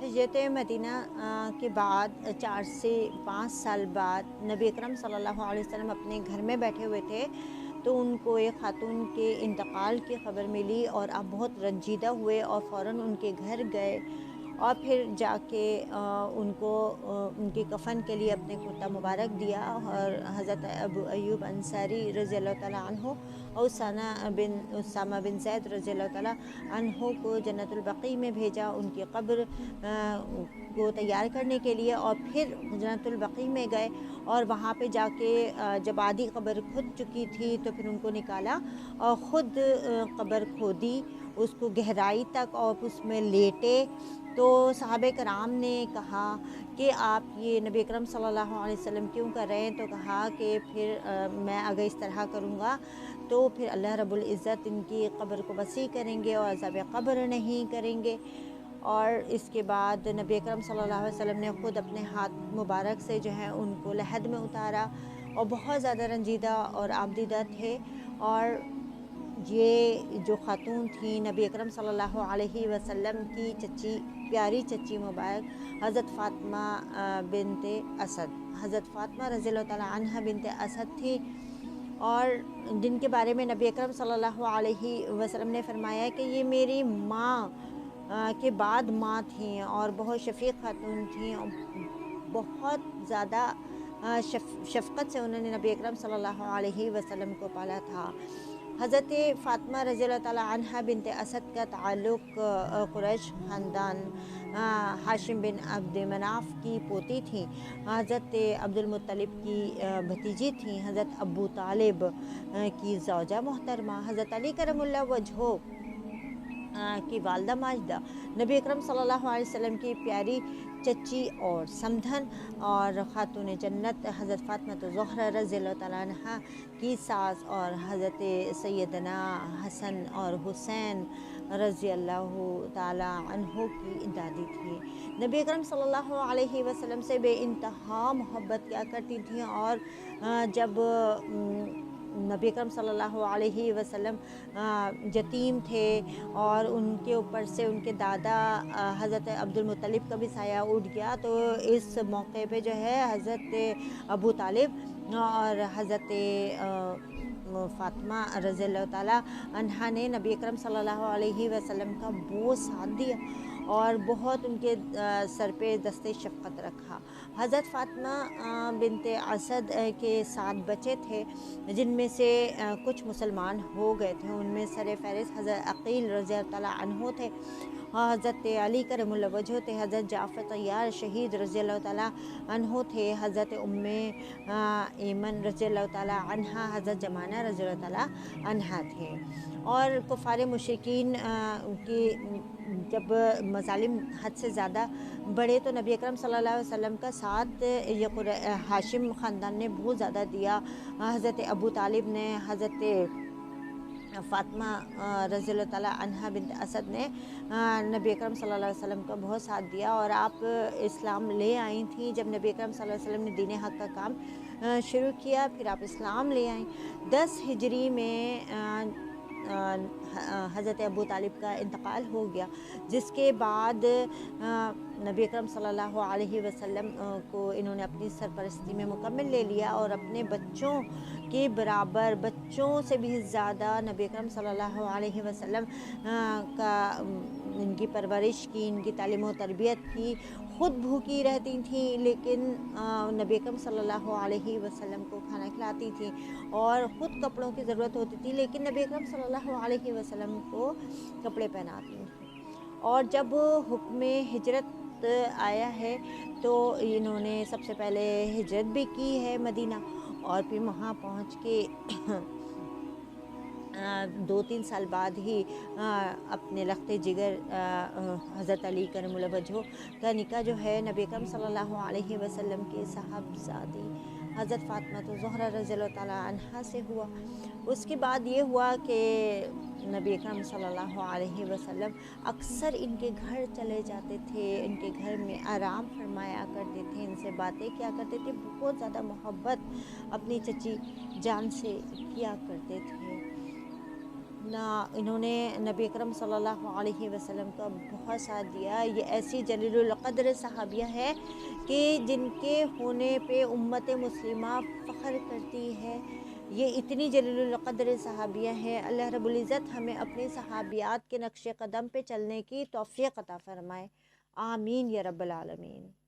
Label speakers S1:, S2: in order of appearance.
S1: ہجرت مدینہ کے بعد 4 سے 5 سال بعد نبی اکرم صلی اللہ علیہ وسلم اپنے گھر میں بیٹھے ہوئے تھے، تو ان کو ایک خاتون کے انتقال کی خبر ملی اور آپ بہت رنجیدہ ہوئے اور فوراً ان کے گھر گئے اور پھر جا کے ان کو ان کے کفن کے لیے اپنے کرتا مبارک دیا، اور حضرت ابو ایوب انصاری رضی اللہ تعالیٰ عنہ اور اسامہ بن زید رضی اللہ تعالیٰ عنہ کو جنت البقیع میں بھیجا ان کی قبر کو تیار کرنے کے لیے، اور پھر جنت البقیع میں گئے اور وہاں پہ جا کے جب آدھی قبر کھد چکی تھی تو پھر ان کو نکالا اور خود قبر کھودی اس کو گہرائی تک اور اس میں لیٹے۔ تو صحابہ کرام نے کہا کہ آپ یہ نبی اکرم صلی اللہ علیہ وسلم کیوں کر رہے ہیں؟ تو کہا کہ پھر میں اگر اس طرح کروں گا تو پھر اللہ رب العزت ان کی قبر کو وسیع کریں گے اور عذاب قبر نہیں کریں گے۔ اور اس کے بعد نبی اکرم صلی اللہ علیہ وسلم نے خود اپنے ہاتھ مبارک سے جو ہے ان کو لحد میں اتارا، اور بہت زیادہ رنجیدہ اور آبدیدہ تھے۔ اور یہ جو خاتون تھیں نبی اکرم صلی اللہ علیہ وسلم کی چچی، پیاری چچی مبارک حضرت فاطمہ بنت اسد، حضرت فاطمہ رضی اللہ تعالیٰ عنہ بنت اسد تھی، اور جن کے بارے میں نبی اکرم صلی اللہ علیہ وسلم نے فرمایا کہ یہ میری ماں کے بعد ماں تھیں اور بہت شفیق خاتون تھیں، اور بہت زیادہ شفقت سے انہوں نے نبی اکرم صلی اللہ علیہ وسلم کو پالا تھا۔ حضرت فاطمہ رضی اللہ تعالیٰ عنہ بنت اسد کا تعلق قریش خاندان ہاشم بن عبد مناف کی پوتی تھیں، حضرت عبد المطلب کی بھتیجی تھیں، حضرت ابو طالب کی زوجہ محترمہ، حضرت علی کرم اللہ وجہہ کی والدہ ماجدہ، نبی اکرم صلی اللہ علیہ وسلم کی پیاری چچی اور سمدھن اور خاتون جنت حضرت فاطمہ الزہرا رضی اللہ تعالیٰ عنہ کی ساس، اور حضرت سیدنا حسن اور حسین رضی اللہ تعالیٰ عنہ کی دادی تھی۔ نبی اکرم صلی اللہ علیہ وسلم سے بے انتہا محبت کیا کرتی تھیں، اور جب نبی اکرم صلی اللہ علیہ وسلم یتیم تھے اور ان کے اوپر سے ان کے دادا حضرت عبد المطلب کا بھی سایہ اٹھ گیا، تو اس موقع پہ جو ہے حضرت ابو طالب اور حضرت فاطمہ رضی اللہ تعالیٰ عنہا نے نبی اکرم صلی اللہ علیہ وسلم کا بہت ساتھ دیا اور بہت ان کے سر پہ دست شفقت رکھا۔ حضرت فاطمہ بنت اسد کے 7 بچے تھے، جن میں سے کچھ مسلمان ہو گئے تھے، ان میں سر فہرست حضرت عقیل رضی اللہ تعالیٰ عنہ تھے، حضرت علی کرم اللہ وجہہ تھے، حضرت جعفر طیار شہید رضی اللہ تعالیٰ عنہ تھے، حضرت ام ایمن رضی اللہ تعالیٰ عنہ، حضرت جمانہ رضی اللہ تعالیٰ عنہ تھے۔ اور کفار مشرکین کی جب مظالم حد سے زیادہ بڑھے تو نبی اکرم صلی اللہ علیہ وسلم کا ساتھ ہاشم خاندان نے بہت زیادہ دیا۔ حضرت ابو طالب نے، حضرت فاطمہ رضی اللہ تعالیٰ عنہ بنت اسد نے نبی اکرم صلی اللہ علیہ وسلم کا بہت ساتھ دیا، اور آپ اسلام لے آئی تھیں جب نبی اکرم صلی اللہ علیہ وسلم نے دین حق کا کام شروع کیا، پھر آپ اسلام لے آئیں۔ 10 ہجری میں حضرت ابو طالب کا انتقال ہو گیا، جس کے بعد نبی اکرم صلی اللہ علیہ وسلم کو انہوں نے اپنی سرپرستی میں مکمل لے لیا، اور اپنے بچوں کے برابر، بچوں سے بھی زیادہ نبی اکرم صلی اللہ علیہ وسلم کا ان کی پرورش کی، ان کی تعلیم و تربیت کی، خود بھوکی رہتی تھیں لیکن نبی اکرم صلی اللہ علیہ وسلم کو کھانا کھلاتی تھیں، اور خود کپڑوں کی ضرورت ہوتی تھی لیکن نبی اکرم صلی اللہ علیہ وسلم کو کپڑے پہناتی تھیں۔ اور جب حکم ہجرت آیا ہے تو انہوں نے سب سے پہلے ہجرت بھی کی ہے مدینہ، اور پھر وہاں پہنچ کے 2-3 سال بعد ہی اپنے لخت جگر حضرت علی کرم اللہ وجہہ کا نکاح جو ہے نبی اکرم صلی اللہ علیہ وسلم کی صاحبزادی حضرت فاطمہ الزہرا رضی اللہ تعالیٰ عنہا سے ہوا۔ اس کے بعد یہ ہوا کہ نبی اکرم صلی اللہ علیہ وسلم اکثر ان کے گھر چلے جاتے تھے، ان کے گھر میں آرام فرمایا کرتے تھے، ان سے باتیں کیا کرتے تھے، بہت زیادہ محبت اپنی چچی جان سے کیا کرتے تھے۔ انہوں نے نبی اکرم صلی اللہ علیہ وسلم کا بہت ساتھ دیا۔ یہ ایسی جلیل القدر صحابیہ ہے کہ جن کے ہونے پہ امت مسلمہ فخر کرتی ہے۔ یہ اتنی جلیل القدر صحابیہ ہے۔ اللہ رب العزت ہمیں اپنے صحابیات کے نقش قدم پہ چلنے کی توفیق عطا فرمائے، آمین یا رب العالمین۔